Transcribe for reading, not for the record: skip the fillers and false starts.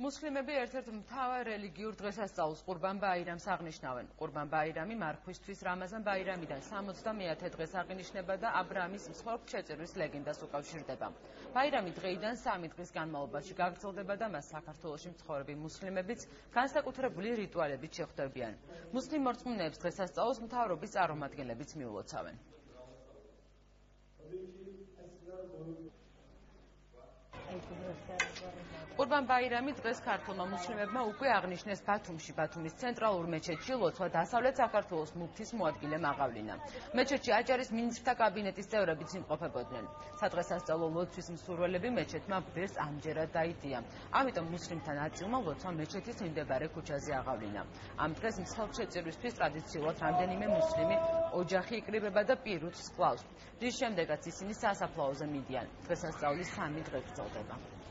მუსლიმები ერთ-ერთ მთავარ რელიგიურ დღესასწაულს ყურბან ბაირამს აღნიშნავენ. ყურბან ბაირამი მარხვისთვის რამაზან ბაირამიდან 70-მე დღეს აღინიშნება და აბრაამის მსხვერპლშეწირვის ლეგენდას უკავშირდება. ბაირამი დღეიდან 3 დღის განმავლობაში გაგრძელდება და მას საქართველოში მცხოვრები მუსლიმებიც განსაკუთრებული რიტუალებით შეხვდებიან. მუსლიმ მორწმუნეებს დღესასწაულს მთავრობის წარმომადგენლებიც მიულოცავენ. ყურბან ბაირამი დღეს ქართულმა მუსლიმებმა უკვე აღნიშნეს ბათუმში. ბათუმის ცენტრალურ მეჩეთში ლოცვა დასავლეთ საქართველოს მუფთის მოადგილე მაღავლინა. მეჩეთში აჭარის მინისტრთა კაბინეტის წევრებიც იმყოფებოდნენ. სადღესასწაულო ლოცვის მსურველები მეჩეთმა ბერს ამჯერად დაიდია. ამიტომ მუსლიმთა ნაწილმა ლოცვა მეჩეთის მიმდებარე ქუჩაზე აღავლინა. ამ დღეს მსხვერპლშეწირვისთვის ტრადიციულად რამდენიმე მუსლიმი ოჯახი იკრიბება და პირუთს კლავს. რის შემდეგაც ისინი სასაფლაოზე მიდიან. დღესასწაული 3 დღე გრძელდება.